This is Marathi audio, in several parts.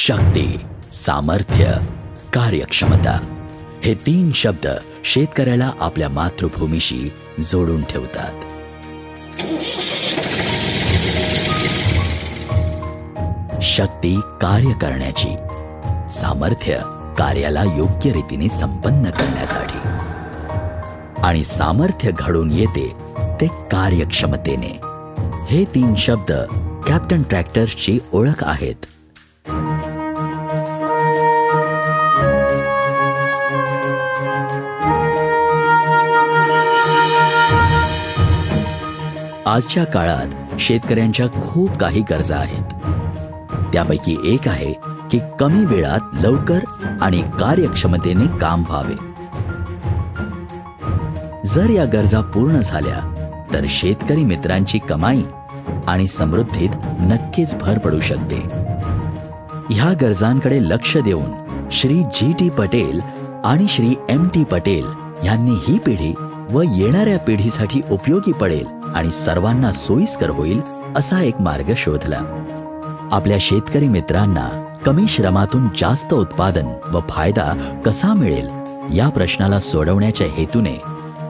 शक्ती, सामर्थ्य, कार्यक्षमता हे 3 शब्द शेतकऱ्याला आपल्या मातृभूमीशी जोडून ठेवतात. शक्ती कार्य करण्याची, सामर्थ्य कार्याला योग्य रीतीने संपन्न करण्यासाठी आणि सामर्थ्य घडून येते ते कार्यक्षमतेने. हे 3 शब्द कॅप्टन ट्रॅक्टर्सची ओळख आहेत. आजच्या काळात शेतकऱ्यांच्या खूप काही गरजा आहेत. त्यापैकी एक आहे की कमी वेळात लवकर आणि कार्यक्षमतेने काम व्हावे. जर या गरजा पूर्ण झाल्या तर शेतकरी मित्रांची कमाई आणि समृद्धीत नक्कीच भर पडू शकते. ह्या गरजांकडे लक्ष देऊन श्री जी.टी. पटेल आणि श्री एम.टी. पटेल यांनी ही पिढी व येणाऱ्या पिढीसाठी उपयोगी पडेल आणि सर्वांना सोयीस्कर होईल असा एक मार्ग शोधला. आपल्या शेतकरी मित्रांना कमी श्रमातून जास्त उत्पादन व फायदा कसा मिळेल या प्रश्नाला सोडवण्याच्या हेतूने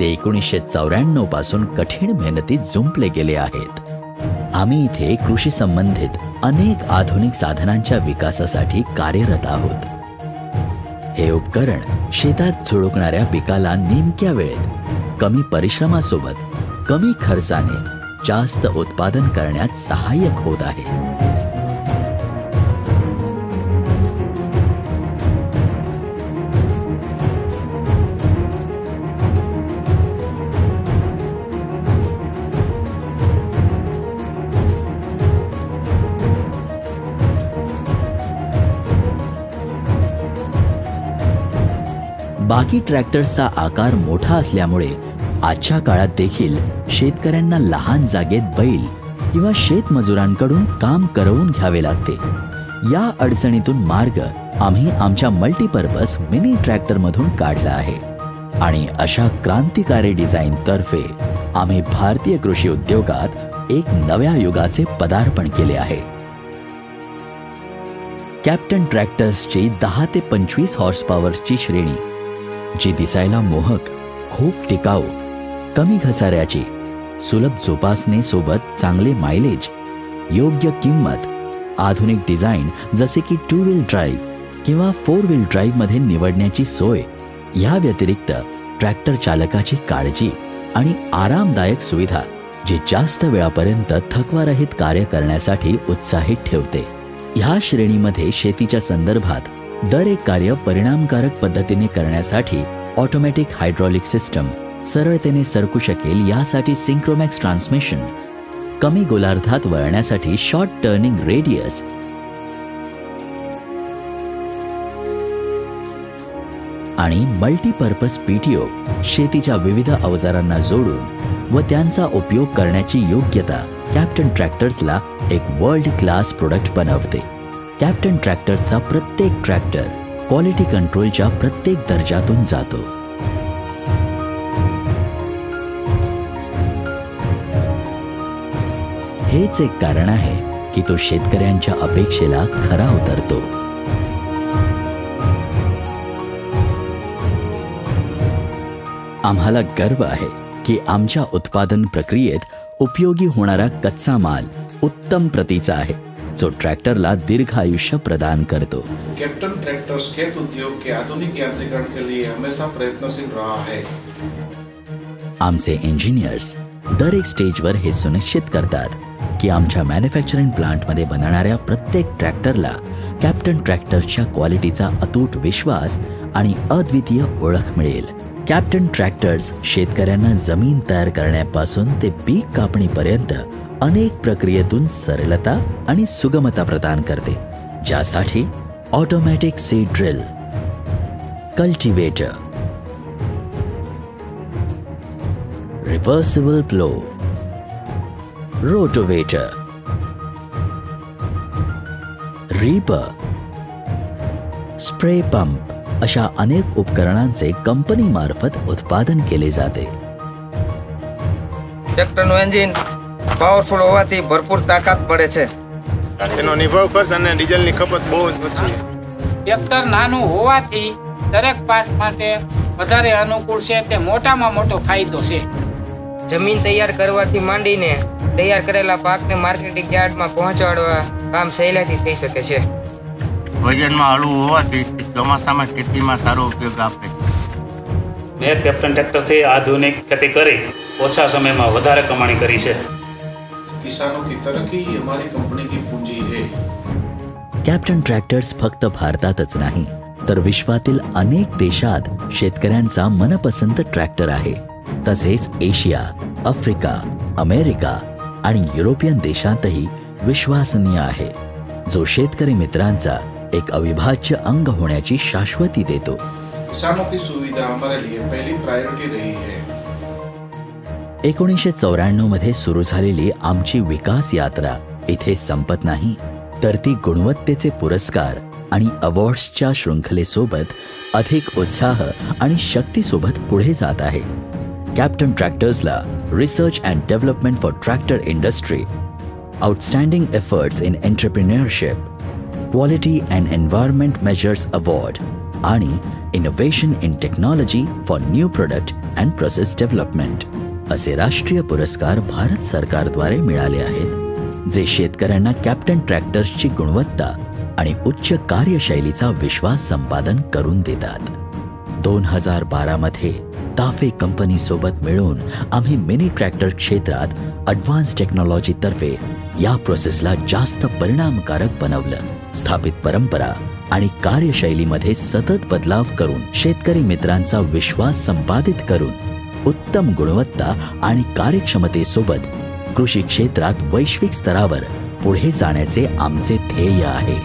ते 1994 पासून कठीण मेहनतीत जुंपले गेले आहेत. आम्ही इथे कृषी संबंधित अनेक आधुनिक साधनांच्या विकासासाठी कार्यरत आहोत. हे उपकरण शेतात झुळकणाऱ्या पिकाला नेमक्या वेळेत कमी परिश्रमासोबत कमी खर्चाने जास्त उत्पादन करण्यात सहाय्यक होत आहे. बाकी ट्रॅक्टर्सचा आकार मोठा असल्यामुळे आजच्या काळात देखील शेतकऱ्यांना लहान जागेत बैल किंवा शेतमजुरांकडून काम करवून घ्यावे लागते. या अडचणीतून मार्ग आम्ही आमच्या मल्टीपर्पज मिनी ट्रॅक्टरमधून काढला आहे आणि अशा क्रांतिकारी डिझाईन तर्फे आम्ही भारतीय कृषी उद्योगात एक नव्या युगाचे पदार्पण केले आहे. कॅप्टन ट्रॅक्टर्सची 10 ते 25 हॉर्स पॉवरची श्रेणी, जी दिसायला मोहक, खूप टिकाऊ, कमी घसाऱ्याची, सुलभ जोपासनेसोबत चांगले मायलेज, योग्य किंमत, आधुनिक डिझाईन जसे की 2 व्हील ड्राईव्ह किंवा 4 व्हील ड्राईव्ह मध्ये निवडण्याची सोय, या व्यतिरिक्त ट्रॅक्टर चालकाची काळजी आणि आरामदायक सुविधा जी जास्त वेळापर्यंत थकवारहित कार्य करण्यासाठी उत्साहित ठेवते. ह्या श्रेणीमध्ये शेतीच्या संदर्भात दर एक कार्य परिणामकारक पद्धतीने करण्यासाठी ऑटोमॅटिक हायड्रॉलिक सिस्टम, सरळतेने सरकू शकेल यासाठी सिंक्रोमॅक्स ट्रान्समिशन, कमी गोलार्धात वळण्यासाठी शॉर्ट टर्निंग रेडियस आणि मल्टीपर्पज पीटीओ शेतीच्या विविध अवजारांना जोडून व त्यांचा उपयोग करण्याची योग्यता कॅप्टन ट्रॅक्टर्सला एक वर्ल्ड क्लास प्रोडक्ट बनवते. कॅप्टन ट्रॅक्टरचा प्रत्येक ट्रॅक्टर क्वालिटी कंट्रोलच्या प्रत्येक दर्जातून जातो. हेच एक कारण आहे की तो शेतकऱ्यांच्या अपेक्षेला खरा उतरतो. आम्हाला गर्व आहे की आमच्या उत्पादन प्रक्रियेत उपयोगी होणारा कच्चा माल उत्तम प्रतीचा आहे, जो ट्रैक्टरला दीर्घ आयुष्य प्रदान करतो. कैप्टन ट्रैक्टर्स खेत उद्योग के आधुनिक यांत्रिकरण के लिए हमेशा प्रयत्नशील रहा है. आमचे इंजिनियर्स दर एक स्टेजवर हे सुनिश्चित करतात की आमच्या मॅन्युफॅक्चरिंग प्लांटमध्ये बनणाऱ्या प्रत्येक ट्रॅक्टरला कॅप्टन ट्रॅक्टर्सच्या क्वालिटीचा अतूट विश्वास आणि अद्वितीय ओळख मिळेल. कॅप्टन ट्रॅक्टर्स शेतकऱ्यांना जमीन तयार करण्यापासून ते पीक कापणीपर्यंत अनेक प्रक्रियेतून सरलता आणि सुगमता प्रदान करते, ज्यासाठी automatic seed drill, cultivator, reversible plough, rotavator, reaper, spray pump अशा अनेक उपकरणांचे कंपनीमार्फत उत्पादन केले जाते. ટ્રેક્ટરનું એન્જિન પાવરફુલ હોવાથી ભરપૂર તાકાત મળે છે એનો નિભાવ ખર્ચ અને ડીઝલની ખપત બહુ જ ઓછી છે. ટ્રેક્ટર નાનું હોવાથી દરેક પાર્ટ માટે વધારે અનુકૂળ છે તે મોટામાં મોટો ફાયદો છે. જમીન તૈયાર કરવાથી માંડીને તૈયાર કરેલા પાકને માર્કેટિંગ યાર્ડમાં પહોંચાડવા કામ સહેલાઈથી થઈ શકે છે. વજનમાં હળવું હોવાથી ચોમાસામાં ખેતીમાં સારો ઉપયોગ આપે છે. મેં કેપ્ટન ટ્રેક્ટરથી આધુનિક ખેતી કરી ઓછા સમયમાં વધારે કમાણી કરી છે. किसानों की तरक्की ही हमारी कंपनी की पूंजी है. कॅप्टन ट्रॅक्टर्स फक्त भारतातच नाही तर विश्वातील अनेक देशात शेतकऱ्यांचा मनपसंत ट्रॅक्टर आहे. तसेच एशिया, आफ्रिका, अमेरिका आणि युरोपियन देशांतही विश्वसनीय आहे, जो शेतकरी मित्रांचा एक अविभाज्य अंग होण्याची शाश्वती देतो. किसानों की सुविधा हमारे लिए पहली प्रायोरिटी रही है. 1994 मध्ये सुरू झालेली आमची विकास यात्रा इथे संपत नाही, तर ती गुणवत्तेचे पुरस्कार आणि अवॉर्ड्सच्या शृंखलेसोबत अधिक उत्साह आणि शक्तीसोबत पुढे जात आहे. कॅप्टन ट्रॅक्टर्सला research and development for tractor industry, outstanding efforts in entrepreneurship, quality and environment measures award आणि innovation in technology for new product and process development असे राष्ट्रीय पुरस्कार भारत सरकारद्वारे मिळाले आहेत, जे शेतकऱ्यांना कॅप्टन ट्रॅक्टर्सची गुणवत्ता आणि उच्च कार्यशैलीचा विश्वास संपादन करून देतात. 2012 मध्ये ताफे कंपनी सोबत मिळून आम्ही मिनी ट्रॅक्टर क्षेत्रात ॲडव्हान्स टेक्नॉलॉजी तर्फे या प्रोसेसला जास्त परिणामकारक बनवलं. स्थापित परंपरा आणि कार्यशैलीमध्ये सतत बदलाव करून शेतकरी मित्रांचा विश्वास संपादित करून उत्तम गुणवत्ता आणि कार्यक्षमतेसोबत कृषी क्षेत्रात वैश्विक स्तरावर पुढे जाण्याचे आमचे ध्येय आहे.